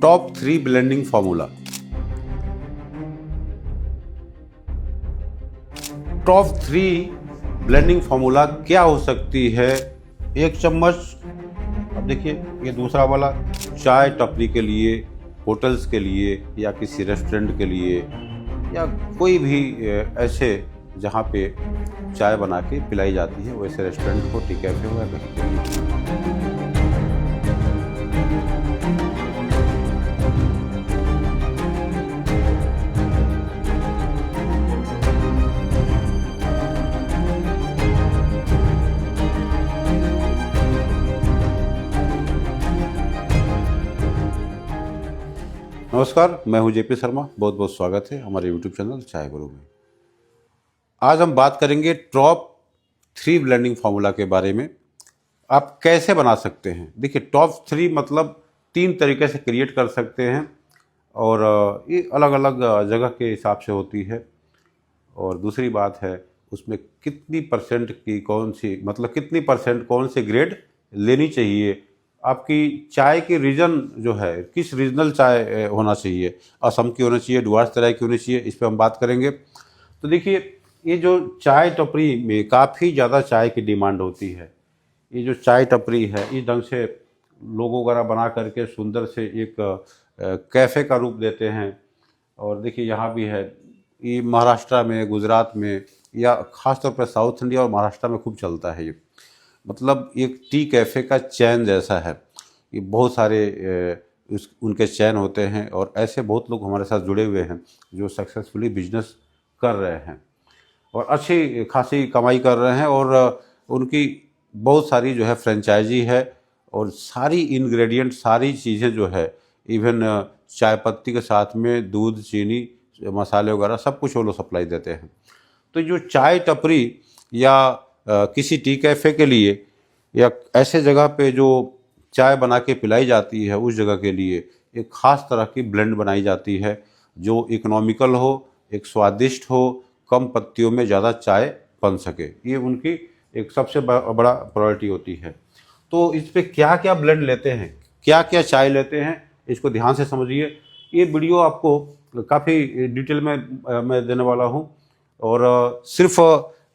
Top 3 blending formula. Top 3 blending formula क्या हो सकती है? 1 चम्मच, अब देखिए ये दूसरा वाला चाय टपरी के लिए, होटल्स के लिए या किसी रेस्टोरेंट के लिए या कोई भी ऐसे जहाँ पे चाय बना के पिलाई जाती है, वैसे रेस्टोरेंट हो, टी कैफे हो या कहीं के लिए। नमस्कार, मैं हूं जेपी शर्मा। बहुत बहुत स्वागत है हमारे यूट्यूब चैनल चाय गुरु में। आज हम बात करेंगे टॉप 3 ब्लेंडिंग फार्मूला के बारे में। आप कैसे बना सकते हैं? देखिए, टॉप 3 मतलब 3 तरीके से क्रिएट कर सकते हैं और ये अलग अलग जगह के हिसाब से होती है। और दूसरी बात है, उसमें कितनी परसेंट की कौन सी, मतलब कितनी परसेंट कौन से ग्रेड लेनी चाहिए। आपकी चाय की रीजन जो है, किस रीजनल चाय होना चाहिए, असम की होनी चाहिए, डुआर्स तराई की होनी चाहिए, इस पर हम बात करेंगे। तो देखिए, ये जो चाय टपरी में काफ़ी ज़्यादा चाय की डिमांड होती है। ये जो चाय टपरी है, इस ढंग से लोगो वगैरह बना करके सुंदर से एक कैफ़े का रूप देते हैं। और देखिए यहाँ भी है, ये महाराष्ट्र में, गुजरात में या ख़ासतौर पर साउथ इंडिया और महाराष्ट्र में खूब चलता है। ये मतलब एक टी कैफ़े का चैन जैसा है। ये बहुत सारे उनके चैन होते हैं और ऐसे बहुत लोग हमारे साथ जुड़े हुए हैं जो सक्सेसफुली बिजनेस कर रहे हैं और अच्छी खासी कमाई कर रहे हैं। और उनकी बहुत सारी जो है फ्रेंचाइजी है और सारी इंग्रेडिएंट, सारी चीज़ें जो है, इवन चाय पत्ती के साथ में दूध, चीनी, मसाले वगैरह सब कुछ वो लोग सप्लाई देते हैं। तो जो चाय टपरी या किसी टी कैफ़े के लिए या ऐसे जगह पे जो चाय बना के पिलाई जाती है, उस जगह के लिए एक ख़ास तरह की ब्लेंड बनाई जाती है जो इकोनॉमिकल हो, एक स्वादिष्ट हो, कम पत्तियों में ज़्यादा चाय बन सके। ये उनकी एक सबसे बड़ा प्रायोरिटी होती है। तो इस पे क्या क्या ब्लेंड लेते हैं, क्या क्या चाय लेते हैं, इसको ध्यान से समझिए। ये वीडियो आपको काफ़ी डिटेल में मैं देने वाला हूँ। और सिर्फ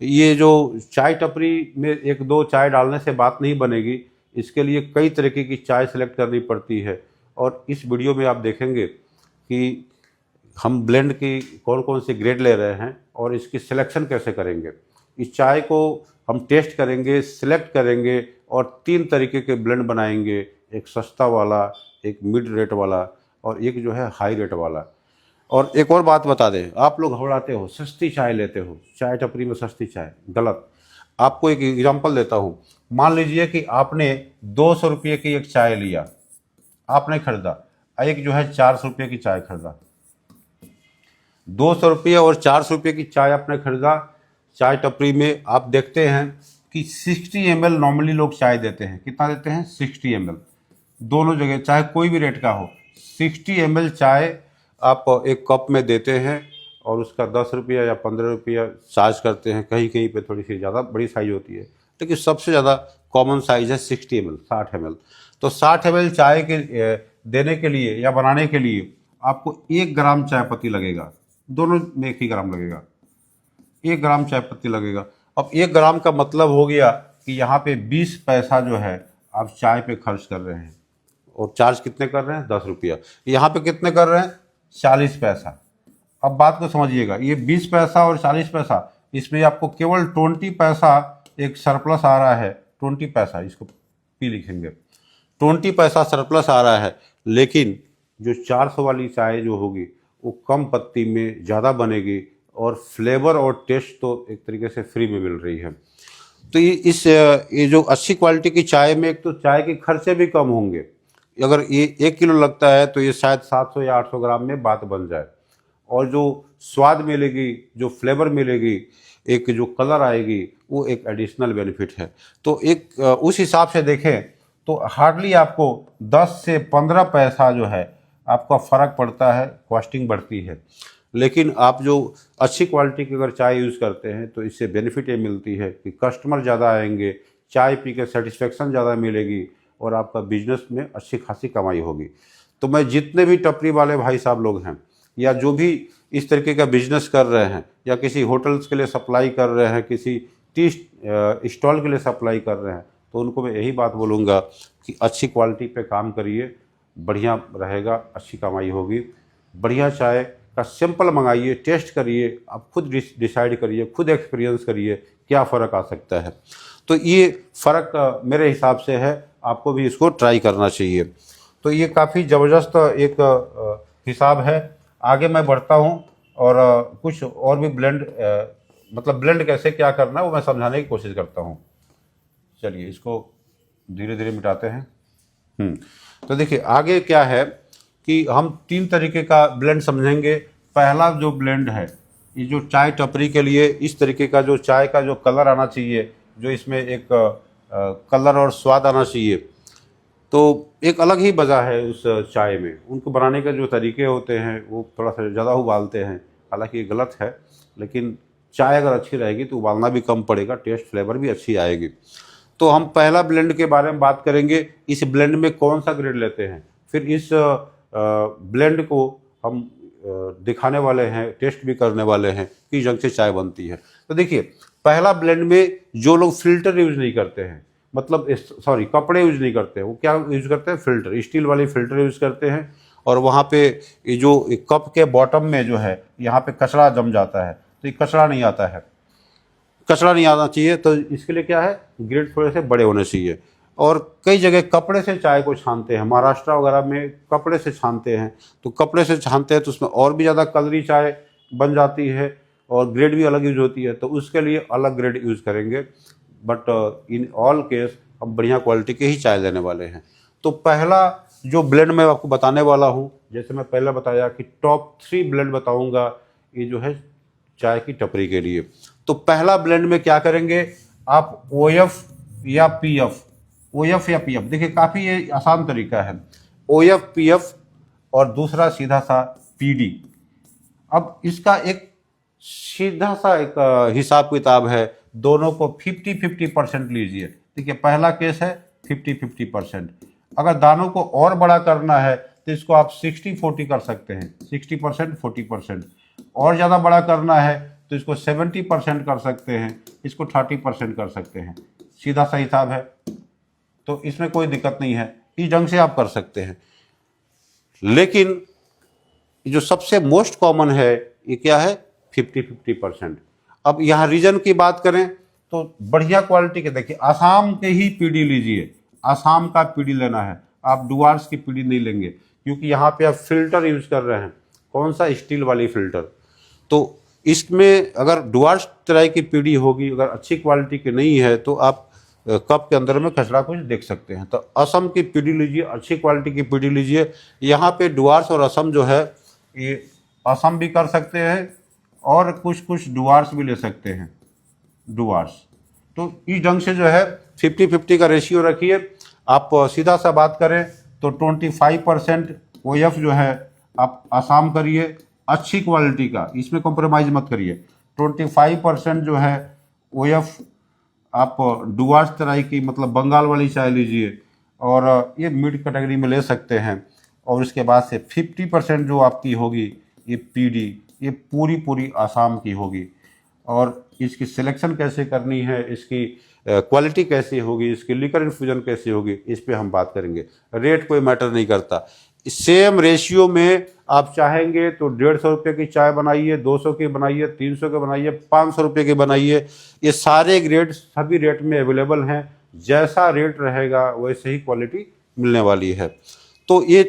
ये जो चाय टपरी में 1-2 चाय डालने से बात नहीं बनेगी, इसके लिए कई तरीके की चाय सेलेक्ट करनी पड़ती है। और इस वीडियो में आप देखेंगे कि हम ब्लेंड की कौन कौन से ग्रेड ले रहे हैं और इसकी सिलेक्शन कैसे करेंगे। इस चाय को हम टेस्ट करेंगे, सिलेक्ट करेंगे और 3 तरीके के ब्लेंड बनाएंगे, एक सस्ता वाला, एक मिड रेट वाला और एक जो है हाई रेट वाला। और एक और बात बता दें, आप लोग घबराते हो, सस्ती चाय लेते हो, चाय टपरी में सस्ती चाय, गलत। आपको एक एग्जांपल देता हूँ। मान लीजिए कि आपने 200 रुपये की एक चाय लिया, आपने खरीदा, एक जो है 400 रुपये की चाय खरीदा। 200 रुपये और 400 रुपये की चाय आपने खरीदा। चाय टपरी में आप देखते हैं कि 60 ml नॉर्मली लोग चाय देते हैं। कितना देते हैं? 60 ml। दोनों जगह चाहे कोई भी रेट का हो, 60 ml चाय आप एक कप में देते हैं और उसका 10 रुपया या 15 रुपया चार्ज करते हैं। कहीं कहीं पे थोड़ी सी ज़्यादा बड़ी साइज़ होती है, लेकिन सबसे ज़्यादा कॉमन साइज़ है 60 ml, 60 ml। तो 60 ml चाय के देने के लिए या बनाने के लिए आपको 1 ग्राम चाय पत्ती लगेगा। दोनों में 1 ही ग्राम लगेगा, 1 ग्राम चाय पत्ती लगेगा। अब 1 ग्राम का मतलब हो गया कि यहाँ पे 20 पैसा जो है आप चाय पे खर्च कर रहे हैं और चार्ज कितने कर रहे हैं? 10 रुपया। यहाँ पे कितने कर रहे हैं? 40 पैसा। अब बात को समझिएगा, ये 20 पैसा और 40 पैसा, इसमें आपको केवल 20 पैसा एक सरप्लस आ रहा है। 20 पैसा, इसको पी लिखेंगे, 20 पैसा सरप्लस आ रहा है। लेकिन जो 400 वाली चाय जो होगी वो कम पत्ती में ज़्यादा बनेगी और फ्लेवर और टेस्ट तो एक तरीके से फ्री में मिल रही है। तो ये जो अच्छी क्वालिटी की चाय में एक तो चाय के खर्चे भी कम होंगे। अगर ये 1 किलो लगता है तो ये शायद 700 या 800 ग्राम में बात बन जाए। और जो स्वाद मिलेगी, जो फ्लेवर मिलेगी, एक जो कलर आएगी, वो एक एडिशनल बेनिफिट है। तो एक उस हिसाब से देखें तो हार्डली आपको 10 से 15 पैसा जो है आपका फ़र्क पड़ता है, कॉस्टिंग बढ़ती है। लेकिन आप जो अच्छी क्वालिटी की अगर चाय यूज़ करते हैं तो इससे बेनिफिट ये मिलती है कि कस्टमर ज़्यादा आएंगे, चाय पी के सेटिस्फेक्शन ज़्यादा मिलेगी और आपका बिजनेस में अच्छी खासी कमाई होगी। तो मैं जितने भी टपरी वाले भाई साहब लोग हैं या जो भी इस तरीके का बिजनेस कर रहे हैं या किसी होटल्स के लिए सप्लाई कर रहे हैं, किसी टी स्टॉल के लिए सप्लाई कर रहे हैं, तो उनको मैं यही बात बोलूँगा कि अच्छी क्वालिटी पे काम करिए, बढ़िया रहेगा, अच्छी कमाई होगी। बढ़िया चाय का सैंपल मंगाइए, टेस्ट करिए, आप खुद डिसाइड करिए, खुद एक्सपीरियंस करिए क्या फ़र्क आ सकता है। तो ये फ़र्क मेरे हिसाब से है, आपको भी इसको ट्राई करना चाहिए। तो ये काफ़ी ज़बरदस्त एक हिसाब है। आगे मैं बढ़ता हूँ और कुछ और भी मतलब ब्लेंड कैसे क्या करना है वो मैं समझाने की कोशिश करता हूँ। चलिए इसको धीरे धीरे मिटाते हैं। तो देखिए आगे क्या है कि हम 3 तरीके का ब्लेंड समझेंगे। पहला जो ब्लेंड है, ये जो चाय टपरी के लिए इस तरीके का जो चाय का जो कलर आना चाहिए, जो इसमें एक कलर और स्वाद आना चाहिए, तो एक अलग ही मज़ा है उस चाय में। उनको बनाने के जो तरीके होते हैं वो थोड़ा सा ज़्यादा उबालते हैं, हालांकि ये गलत है, लेकिन चाय अगर अच्छी रहेगी तो उबालना भी कम पड़ेगा, टेस्ट फ्लेवर भी अच्छी आएगी। तो हम पहला ब्लेंड के बारे में बात करेंगे, इस ब्लेंड में कौन सा ग्रेड लेते हैं, फिर इस ब्लेंड को हम दिखाने वाले हैं, टेस्ट भी करने वाले हैं किस ढंग से चाय बनती है। तो देखिए पहला ब्लेंड में जो लोग फिल्टर यूज़ नहीं करते हैं, मतलब कपड़े यूज़ नहीं करते हैं, वो क्या यूज़ करते हैं, फिल्टर, स्टील वाली फिल्टर यूज़ करते हैं। और वहाँ पे ये जो कप के बॉटम में जो है यहाँ पे कचरा जम जाता है, तो ये कचरा नहीं आता है, कचरा नहीं आना चाहिए। तो इसके लिए क्या है, ग्रेड थोड़े से बड़े होने चाहिए। और कई जगह कपड़े से चाय को छानते हैं, महाराष्ट्र वगैरह में कपड़े से छानते हैं, तो कपड़े से छानते हैं तो उसमें और भी ज़्यादा कलरी चाय बन जाती है और ग्रेड भी अलग यूज होती है, तो उसके लिए अलग ग्रेड यूज़ करेंगे। बट इन ऑल केस हम बढ़िया क्वालिटी के ही चाय लेने वाले हैं। तो पहला जो ब्लेंड मैं आपको बताने वाला हूँ, जैसे मैं पहले बताया कि टॉप 3 ब्लेंड बताऊँगा, ये जो है चाय की टपरी के लिए। तो पहला ब्लेंड में क्या करेंगे, आप OF या PF, देखिए काफ़ी ये आसान तरीका है, OF PF और दूसरा सीधा सा PD। अब इसका एक सीधा सा एक हिसाब किताब है, दोनों को 50-50% लीजिए। देखिए पहला केस है 50-50%। अगर दानों को और बड़ा करना है तो इसको आप 60-40 कर सकते हैं, 60% 40%। और ज़्यादा बड़ा करना है तो इसको 70% कर सकते हैं, इसको 30% कर सकते हैं। सीधा सा हिसाब है, तो इसमें कोई दिक्कत नहीं है, इस ढंग से आप कर सकते हैं। लेकिन जो सबसे मोस्ट कॉमन है ये क्या है, 50-50%। अब यहाँ रीजन की बात करें तो बढ़िया क्वालिटी के देखिए, आसाम के ही पीडी लीजिए, आसाम का पीडी लेना है, आप डुआर्स की पीडी नहीं लेंगे, क्योंकि यहाँ पे आप फिल्टर यूज कर रहे हैं, कौन सा, स्टील वाली फिल्टर। तो इसमें अगर डुआर्स तरह की पीडी होगी, अगर अच्छी क्वालिटी की नहीं है तो आप कप के अंदर में कचरा कुछ देख सकते हैं। तो असम की पीडी लीजिए, अच्छी क्वालिटी की पीडी लीजिए। यहाँ पे डुआर्स और असम जो है, ये असम भी कर सकते हैं और कुछ डुआर्स भी ले सकते हैं, डुआर्स। तो इस ढंग से जो है 50-50 का रेशियो रखिए। आप सीधा सा बात करें तो 25% OF जो है आप आसाम करिए, अच्छी क्वालिटी का, इसमें कॉम्प्रोमाइज़ मत करिए। 25% जो है OF आप डुआर्स तरह की, मतलब बंगाल वाली चाय लीजिए, और ये मिड कैटेगरी में ले सकते हैं। और इसके बाद से 50% जो आपकी होगी ये PD, ये पूरी आसाम की होगी। और इसकी सिलेक्शन कैसे करनी है, इसकी क्वालिटी कैसी होगी, इसकी लिकर इन्फ्यूजन कैसी होगी, इस पे हम बात करेंगे। रेट कोई मैटर नहीं करता। सेम रेशियो में आप चाहेंगे तो 150 रुपये की चाय बनाइए, 200 की बनाइए, 300 की बनाइए, 500 रुपये की बनाइए। ये सारे ग्रेड सभी रेट में अवेलेबल हैं, जैसा रेट रहेगा वैसे ही क्वालिटी मिलने वाली है। तो ये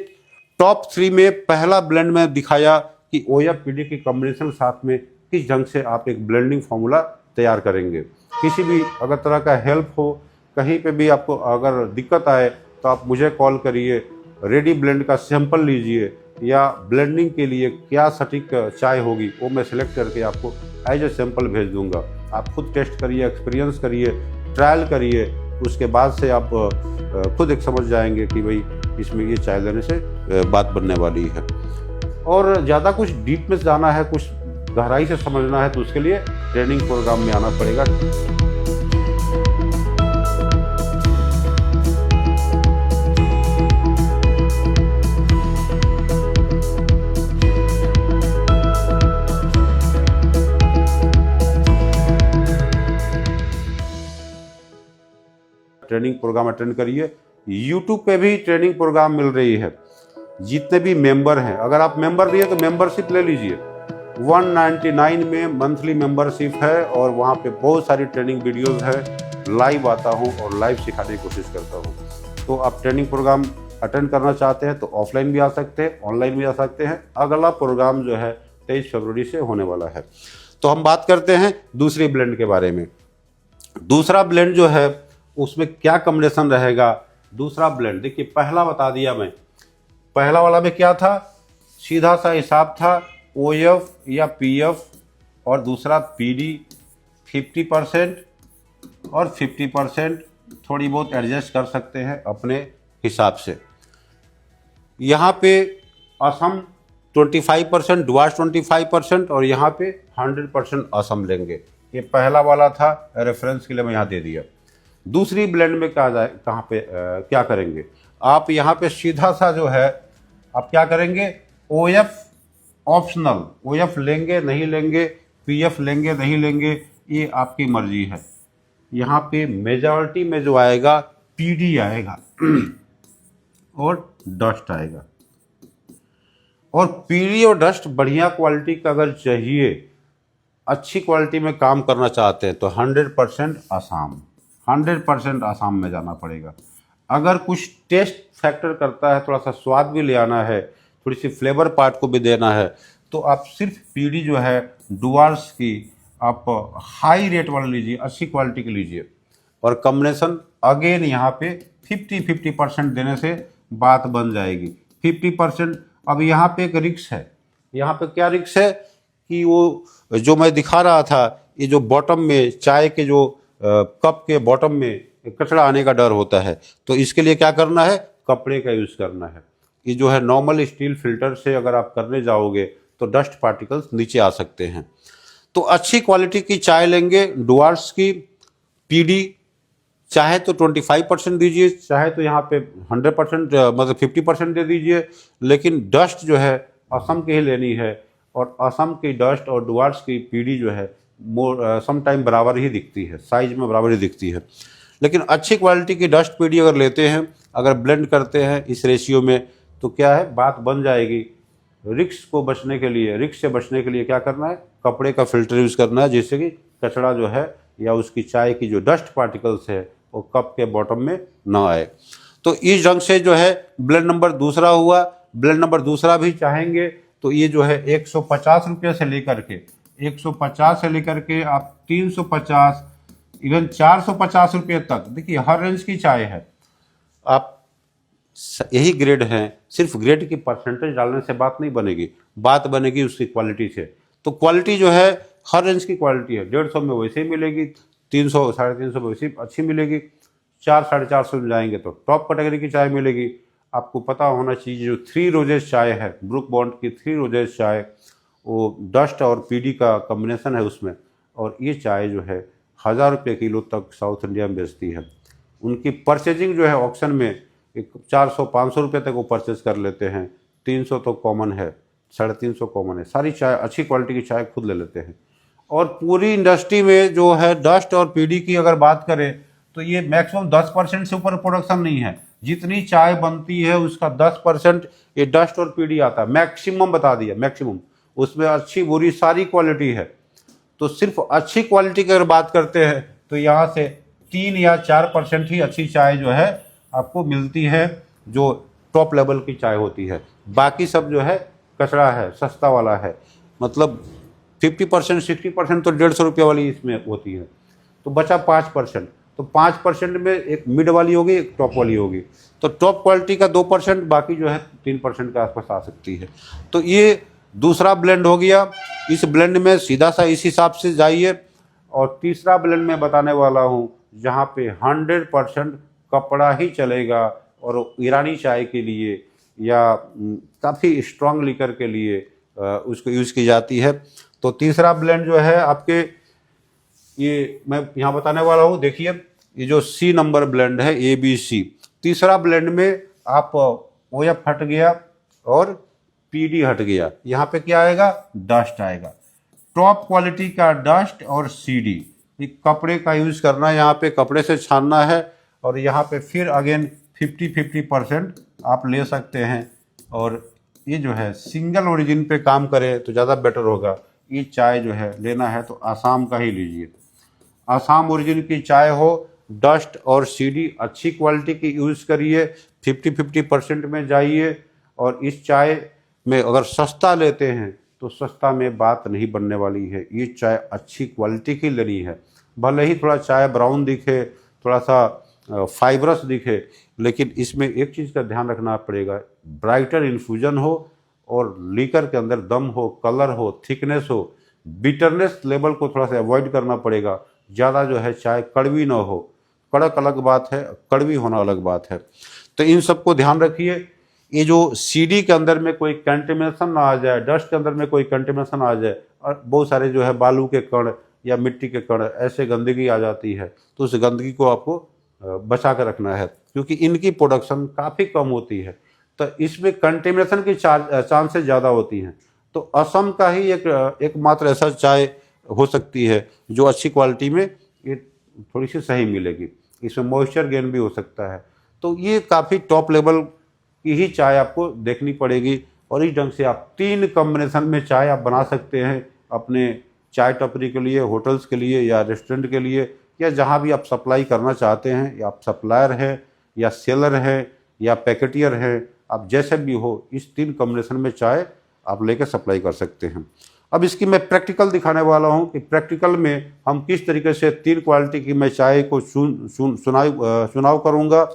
टॉप 3 में पहला ब्लेंड में दिखाया कि OF PD की कॉम्बिनेशन साथ में किस ढंग से आप एक ब्लेंडिंग फार्मूला तैयार करेंगे। किसी भी अगर तरह का हेल्प हो, कहीं पे भी आपको अगर दिक्कत आए तो आप मुझे कॉल करिए, रेडी ब्लेंड का सैंपल लीजिए, या ब्लेंडिंग के लिए क्या सटीक चाय होगी वो मैं सिलेक्ट करके आपको एज ए सैंपल भेज दूंगा। आप खुद टेस्ट करिए, एक्सपीरियंस करिए, ट्रायल करिए, उसके बाद से आप खुद एक समझ जाएंगे कि भाई इसमें ये चाय लेने से बात बनने वाली है। और ज़्यादा कुछ डीप में जाना है, कुछ गहराई से समझना है, तो उसके लिए ट्रेनिंग प्रोग्राम में आना पड़ेगा। ट्रेनिंग प्रोग्राम अटेंड करिए। यूट्यूब पे भी ट्रेनिंग प्रोग्राम मिल रही है। जितने भी मेंबर हैं, अगर आप मेंबर भी हैं तो मेंबरशिप ले लीजिए। 199 में मंथली मेंबरशिप है और वहाँ पे बहुत सारी ट्रेनिंग वीडियोस है। लाइव आता हूँ और लाइव सिखाने की कोशिश करता हूँ। तो आप ट्रेनिंग प्रोग्राम अटेंड करना चाहते हैं तो ऑफलाइन भी आ सकते हैं, ऑनलाइन भी आ सकते हैं। अगला प्रोग्राम जो है 23 फरवरी से होने वाला है। तो हम बात करते हैं दूसरी ब्लेंड के बारे में। दूसरा ब्लेंड जो है उसमें क्या कॉम्बिनेशन रहेगा। दूसरा ब्लेंड देखिए, पहला बता दिया मैं, पहला वाला में क्या था, सीधा सा हिसाब था OF या PF और दूसरा PD 50% और 50% थोड़ी बहुत एडजस्ट कर सकते हैं अपने हिसाब से। यहाँ पे असम 25%, डुआर्स 25% और यहाँ पे 100% असम लेंगे। ये पहला वाला था, रेफरेंस के लिए मैं यहाँ दे दिया। दूसरी ब्लेंड में कहाँ पे क्या करेंगे आप, यहाँ पे सीधा सा जो है आप क्या करेंगे, OF ऑप्शनल, OF लेंगे नहीं लेंगे, PF लेंगे नहीं लेंगे, ये आपकी मर्जी है। यहाँ पे मेजॉरिटी में जो आएगा PD आएगा और डस्ट आएगा। और PD और डस्ट बढ़िया क्वालिटी का अगर चाहिए, अच्छी क्वालिटी में काम करना चाहते हैं तो 100% आसाम, 100% आसाम में जाना पड़ेगा। अगर कुछ टेस्ट फैक्टर करता है, थोड़ा सा स्वाद भी ले आना है, थोड़ी सी फ्लेवर पार्ट को भी देना है, तो आप सिर्फ PD जो है डुआर्स की आप हाई रेट वाला लीजिए, अच्छी क्वालिटी की लीजिए। और कॉम्बिनेशन अगेन यहाँ पे 50% देने से बात बन जाएगी। 50%। अब यहाँ पे एक रिक्स है। यहाँ पे क्या रिक्स है कि वो जो मैं दिखा रहा था, ये जो बॉटम में चाय के जो कप के बॉटम में कचरा आने का डर होता है, तो इसके लिए क्या करना है, कपड़े का यूज़ करना है। ये जो है नॉर्मल स्टील फिल्टर से अगर आप करने जाओगे तो डस्ट पार्टिकल्स नीचे आ सकते हैं। तो अच्छी क्वालिटी की चाय लेंगे डुआर्स की। PD चाहे तो 25% दीजिए, चाहे तो यहाँ पे 100% मतलब 50% दे दीजिए, लेकिन डस्ट जो है असम की ही लेनी है। और असम की डस्ट और डुआर्स की PD जो है सम टाइम बराबर ही दिखती है, साइज में बराबर ही दिखती है। लेकिन अच्छी क्वालिटी की डस्ट PD अगर लेते हैं, अगर ब्लेंड करते हैं इस रेशियो में, तो क्या है, बात बन जाएगी। रिक्स को बचने के लिए, रिक्स से बचने के लिए क्या करना है, कपड़े का फिल्टर यूज़ करना है, जिससे कि कचरा जो है या उसकी चाय की जो डस्ट पार्टिकल्स है वो कप के बॉटम में ना आए। तो इस ढंग से जो है ब्लेंड नंबर दूसरा हुआ। ब्लेंड नंबर दूसरा भी चाहेंगे तो ये जो है 150 रुपये से लेकर के 150 से लेकर के आप 350 इवन 450 रुपये तक, देखिए हर रेंज की चाय है। आप यही ग्रेड हैं, सिर्फ ग्रेड की परसेंटेज डालने से बात नहीं बनेगी, बात बनेगी उसकी क्वालिटी से। तो क्वालिटी जो है हर रेंज की क्वालिटी है। 150 में वैसे ही मिलेगी, 300 350 में वैसे अच्छी मिलेगी, 400-450 में जाएंगे तो टॉप कैटेगरी की चाय मिलेगी। आपको पता होना चाहिए जो 3 रोजेस चाय है, ब्रुक बॉन्ड की 3 रोजेस चाय, वो डस्ट और PD का कॉम्बिनेशन है उसमें। और ये चाय जो है 1000 रुपये किलो तक साउथ इंडिया में बेचती है। उनकी परचेजिंग जो है ऑक्शन में 400-500 रुपये तक वो परचेज कर लेते हैं। 300 तो कॉमन है, 350 कॉमन है। सारी चाय अच्छी क्वालिटी की चाय खुद ले लेते हैं। और पूरी इंडस्ट्री में जो है डस्ट और PD की अगर बात करें तो ये मैक्सिमम 10% से ऊपर प्रोडक्शन नहीं है। जितनी चाय बनती है उसका 10% ये डस्ट और PD आता है, मैक्सिमम बता दिया, मैक्सिमम। उसमें अच्छी बुरी सारी क्वालिटी है। तो सिर्फ अच्छी क्वालिटी की अगर बात करते हैं तो यहाँ से 3 या 4% ही अच्छी चाय जो है आपको मिलती है, जो टॉप लेवल की चाय होती है। बाकी सब जो है कचरा है, सस्ता वाला है। मतलब 50% 60% तो 150 रुपये वाली इसमें होती है। तो बचा 5%। तो 5% में एक मिड वाली होगी, एक टॉप वाली होगी। तो टॉप क्वालिटी का 2%, बाकी जो है 3% के आसपास आ सकती है। तो ये दूसरा ब्लेंड हो गया। इस ब्लेंड में सीधा सा इस हिसाब से जाइए। और तीसरा ब्लेंड मैं बताने वाला हूँ जहाँ पे 100% कपड़ा ही चलेगा और ईरानी चाय के लिए या काफ़ी स्ट्रॉन्ग लिकर के लिए उसको यूज़ की जाती है। तो तीसरा ब्लेंड जो है आपके, ये मैं यहाँ बताने वाला हूँ। देखिए ये जो C नंबर ब्लेंड है, ABC। तीसरा ब्लेंड में आप OF हट गया और PD हट गया। यहाँ पे क्या आएगा, डस्ट आएगा, टॉप क्वालिटी का डस्ट और CD। ये कपड़े का यूज़ करना है, यहाँ पे कपड़े से छानना है और यहाँ पे फिर अगेन 50-50% आप ले सकते हैं। और ये जो है सिंगल ओरिजिन पे काम करे तो ज़्यादा बेटर होगा। ये चाय जो है लेना है तो आसाम का ही लीजिए, आसाम ओरिजिन की चाय हो, डस्ट और सीडी अच्छी क्वालिटी की यूज़ करिए, 50-50% में जाइए। और इस चाय में अगर सस्ता लेते हैं तो सस्ता में बात नहीं बनने वाली है, ये चाय अच्छी क्वालिटी की लेनी है। भले ही थोड़ा चाय ब्राउन दिखे, थोड़ा सा फाइबरस दिखे, लेकिन इसमें एक चीज़ का ध्यान रखना पड़ेगा, ब्राइटर इन्फ्यूजन हो और लीकर के अंदर दम हो, कलर हो, थिकनेस हो, बिटरनेस लेवल को थोड़ा सा अवॉइड करना पड़ेगा। ज़्यादा जो है चाय कड़वी ना हो, कड़क अलग बात है, कड़वी होना अलग बात है। तो इन सबको ध्यान रखिए। ये जो सीडी के अंदर में कोई कंटेमिनेशन ना आ जाए, डस्ट के अंदर में कोई कंटेमिनेशन आ जाए, और बहुत सारे जो है बालू के कण या मिट्टी के कण ऐसे गंदगी आ जाती है, तो उस गंदगी को आपको बचा कर रखना है, क्योंकि इनकी प्रोडक्शन काफ़ी कम होती है, तो इसमें कंटेमिनेशन की चांसेस ज़्यादा होती हैं। तो असम का ही एकमात्र ऐसा चाय हो सकती है जो अच्छी क्वालिटी में ये थोड़ी सी सही मिलेगी, इसमें मॉइस्चर गेन भी हो सकता है। तो ये काफ़ी टॉप लेवल की ही चाय आपको देखनी पड़ेगी, और इस ढंग से आप 3 कॉम्बिनेशन में चाय आप बना सकते हैं अपने चाय टपरी के लिए, होटल्स के लिए या रेस्टोरेंट के लिए, या जहाँ भी आप सप्लाई करना चाहते हैं, या आप सप्लायर हैं या सेलर हैं या पैकेटियर हैं, आप जैसे भी हो, इस 3 कॉम्बिनेशन में चाय आप लेकर सप्लाई कर सकते हैं। अब इसकी मैं प्रैक्टिकल दिखाने वाला हूं कि प्रैक्टिकल में हम किस तरीके से 3 क्वालिटी की मैं चाय को चुनाव करूंगा,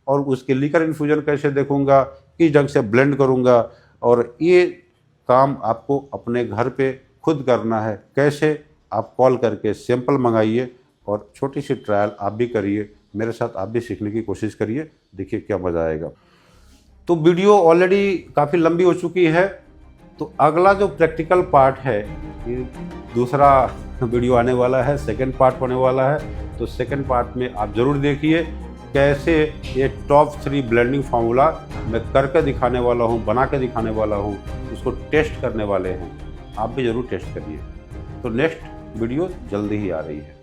और उसके लीकर इन्फ्यूजन कैसे देखूंगा, किस ढंग से ब्लेंड करूंगा। और ये काम आपको अपने घर पे खुद करना है। कैसे? आप कॉल करके सैंपल मंगाइए और छोटी सी ट्रायल आप भी करिए, मेरे साथ आप भी सीखने की कोशिश करिए, देखिए क्या मज़ा आएगा। तो वीडियो ऑलरेडी काफ़ी लंबी हो चुकी है, तो अगला जो प्रैक्टिकल पार्ट है, ये दूसरा वीडियो आने वाला है, सेकंड पार्ट होने वाला है। तो सेकंड पार्ट में आप ज़रूर देखिए कैसे ये टॉप 3 ब्लेंडिंग फार्मूला मैं करके दिखाने वाला हूँ, बना के दिखाने वाला हूँ, उसको टेस्ट करने वाले हैं। आप भी ज़रूर टेस्ट करिए। तो नेक्स्ट वीडियो जल्दी ही आ रही है।